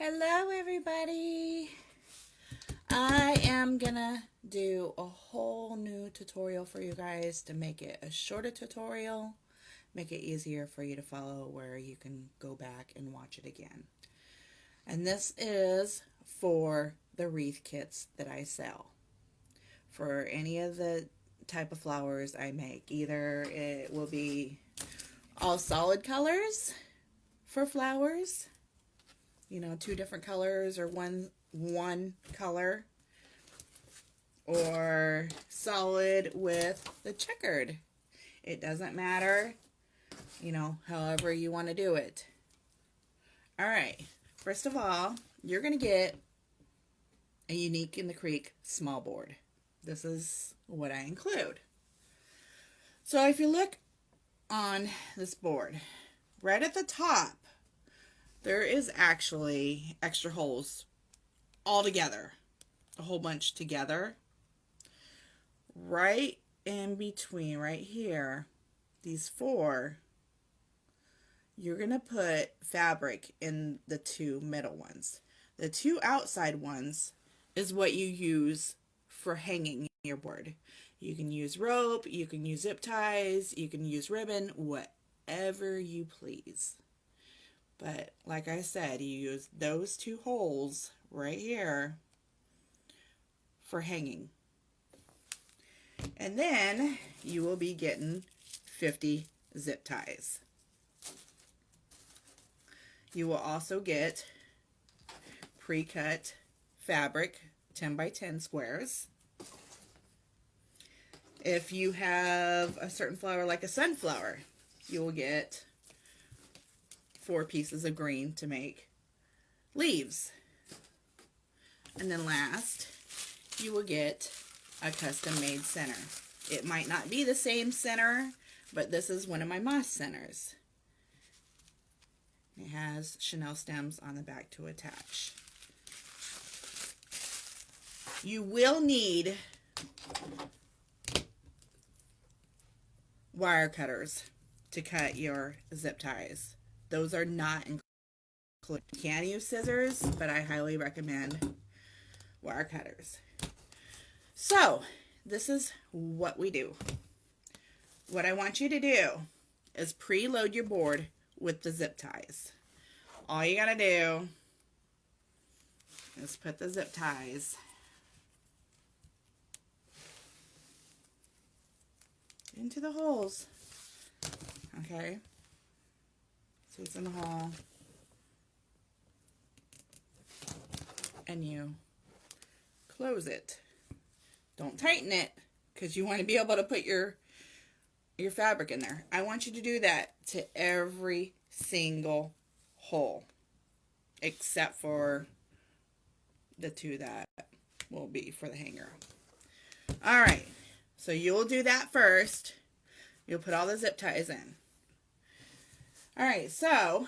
Hello everybody. I am gonna do a whole new tutorial for you guys to make it a shorter tutorial, make it easier for you to follow where you can go back and watch it again. And this is for the wreath kits that I sell. For any of the type of flowers I make, either it will be all solid colors for flowers, you know, two different colors or one color, or solid with the checkered. It doesn't matter, you know, however you want to do it. All right, first of all, you're going to get a Unique in the Creek small board. This is what I include. So if you look on this board, right at the top, there is actually extra holes all together, a whole bunch together. Right in between, right here, these four, you're going to put fabric in the two middle ones. The two outside ones is what you use for hanging your board. You can use rope, you can use zip ties, you can use ribbon, whatever you please. But like I said, you use those two holes right here for hanging. And then you will be getting 50 zip ties. You will also get pre-cut fabric, 10 by 10 squares. If you have a certain flower like a sunflower, you will get 4 pieces of green to make leaves. And then last, you will get a custom made center. It might not be the same center, but this is one of my moss centers. It has chenille stems on the back to attach. You will need wire cutters to cut your zip ties. Those are not included. You can use scissors, but I highly recommend wire cutters. So, this is what we do. What I want you to do is preload your board with the zip ties. All you gotta do is put the zip ties into the holes. Okay? So it's in the hole. And you close it. Don't tighten it, because you want to be able to put your fabric in there. I want you to do that to every single hole, except for the two that will be for the hanger. Alright, so you'll do that first. You'll put all the zip ties in. Alright, so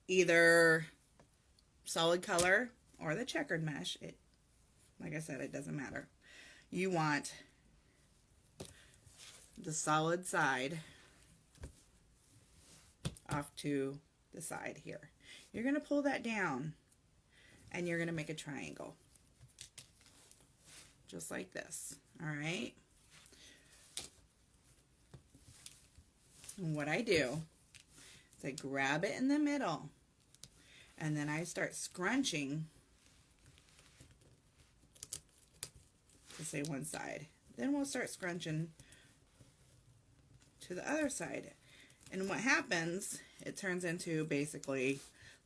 either solid color or the checkered mesh. Like I said, it doesn't matter. You want the solid side off to the side here. You're going to pull that down and you're going to make a triangle. Just like this. Alright? And what I do is I grab it in the middle and then I start scrunching to say one side. Then we'll start scrunching to the other side. And what happens, it turns into basically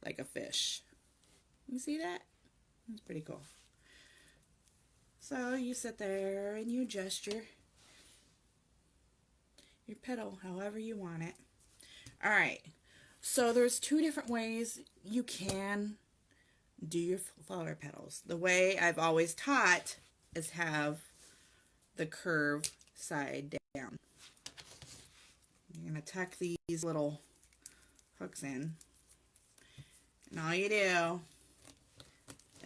like a fish. You see that? That's pretty cool. So you sit there and you adjust your petal however you want it. Alright, so there's 2 different ways you can do your flower petals. The way I've always taught is have the curve side down. You're going to tuck these little hooks in. And all you do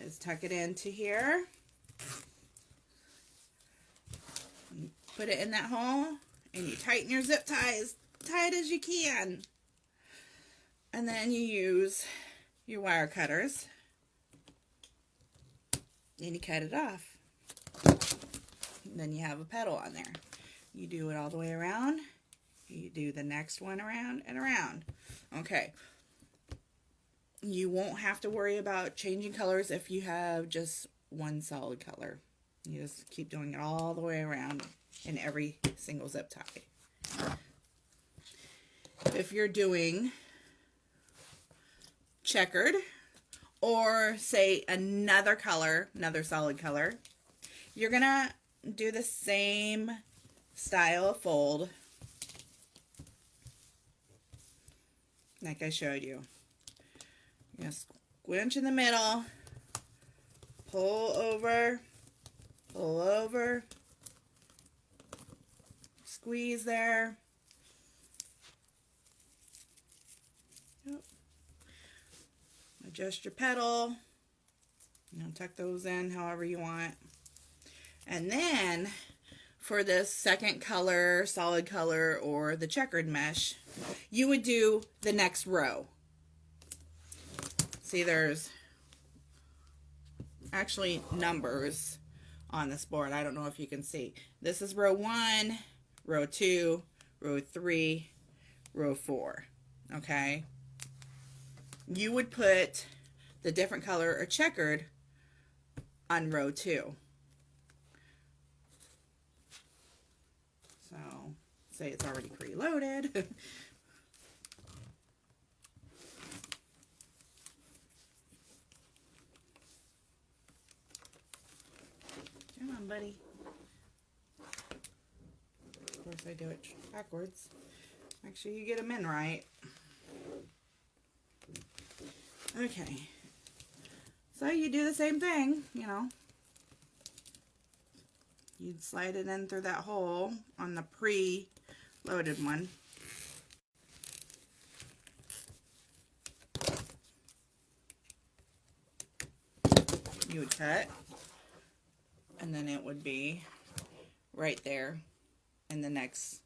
is tuck it into here. You put it in that hole and you tighten your zip ties tight as you can. And then you use your wire cutters and you cut it off. And then you have a petal on there. You do it all the way around. You do the next one around and around. Okay. You won't have to worry about changing colors if you have just one solid color. You just keep doing it all the way around in every single zip tie. If you're doing checkered, or say another color, another solid color, you're gonna do the same style of fold like I showed you. You're gonna squinch in the middle, pull over, squeeze there. Adjust your petal. Tuck those in however you want. And then for this second color, solid color, or the checkered mesh, you would do the next row. See, there's actually numbers on this board. I don't know if you can see. This is row 1, row 2, row 3, row 4. Okay? You would put the different color or checkered on row 2. So, say it's already preloaded. Come on, buddy. Of course, I do it backwards. Make sure you get them in right. Okay. So you do the same thing, you know. You'd slide it in through that hole on the pre-loaded one. You would cut, and then it would be right there in the next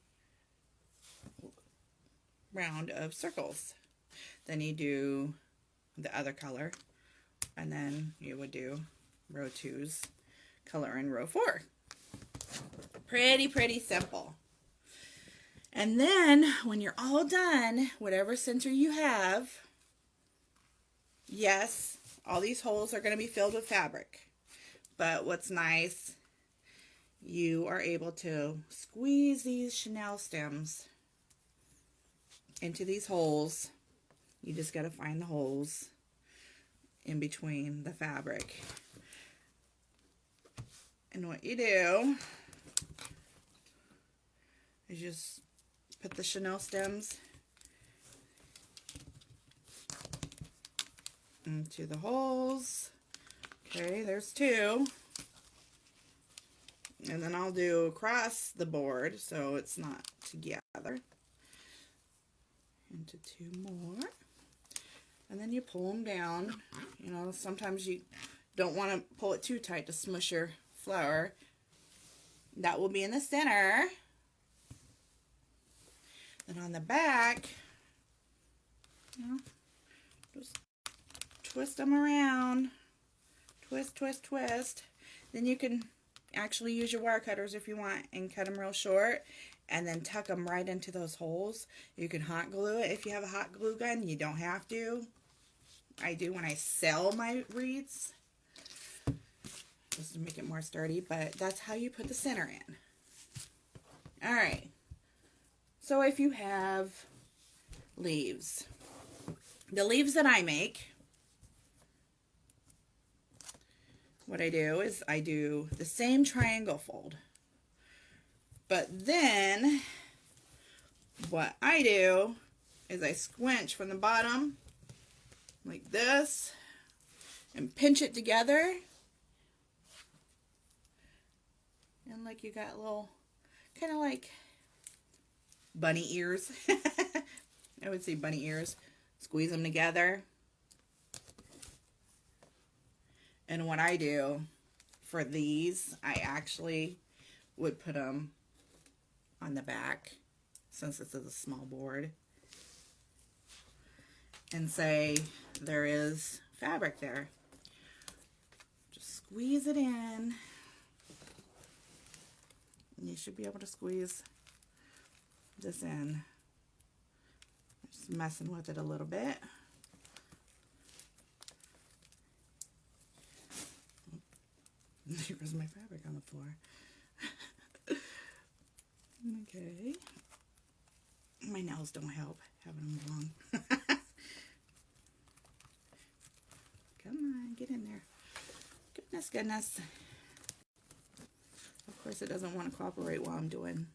round of circles. Then you do the other color, and then you would do row 2's color in row 4. Pretty simple. And then when you're all done, whatever center you have, yes, all these holes are going to be filled with fabric. But what's nice, you are able to squeeze these chenille stems into these holes. You just got to find the holes in between the fabric. And what you do is just put the chenille stems into the holes. Okay, there's 2. And then I'll do across the board so it's not together. Into 2 more. And then you pull them down. You know, sometimes you don't want to pull it too tight to smush your flower. That will be in the center. Then on the back, you know, just twist them around. Twist, twist, twist. Then you can actually use your wire cutters if you want and cut them real short. And then tuck them right into those holes. You can hot glue it if you have a hot glue gun. You don't have to. I do when I sell my wreaths, just to make it more sturdy, but that's how you put the center in. Alright, so if you have leaves, the leaves that I make, what I do is I do the same triangle fold. But then, what I do is I squinch from the bottom, like this, and pinch it together. And like you got little, kind of like bunny ears. I would say bunny ears. Squeeze them together. And what I do for these, I actually would put them on the back, since this is a small board. and say there is fabric there. Just squeeze it in. And you should be able to squeeze this in. Just messing with it a little bit. There's my fabric on the floor. Okay. My nails don't help having them long. Come on, get in there. Goodness, goodness. Of course, it doesn't want to cooperate while I'm doing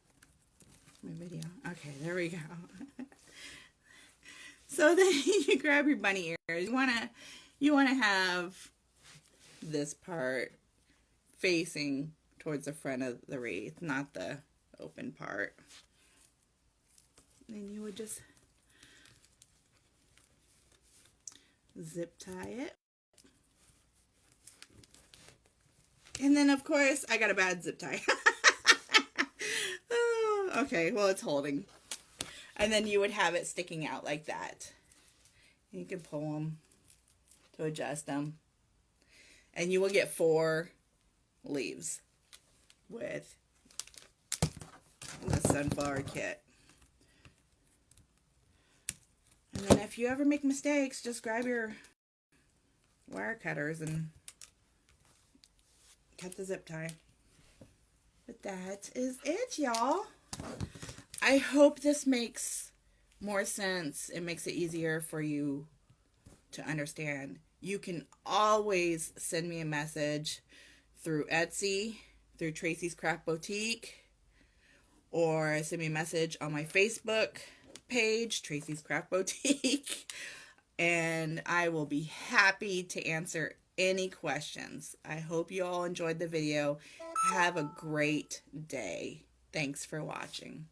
my video. Okay, there we go. So then you grab your bunny ears. You wanna have this part facing towards the front of the wreath, not the open part. Then you would just zip tie it. And then, of course, I got a bad zip tie. Oh, okay, well, it's holding. And then you would have it sticking out like that. You can pull them to adjust them. And you will get 4 leaves with the sunflower kit. And then if you ever make mistakes, just grab your wire cutters and cut the zip tie. But that is it, y'all. I hope this makes more sense. It makes it easier for you to understand. You can always send me a message through Etsy, through Traci's Craft Boutique, or send me a message on my Facebook page, Traci's Craft Boutique, and I will be happy to answer any questions. I hope you all enjoyed the video. Have a great day. Thanks for watching.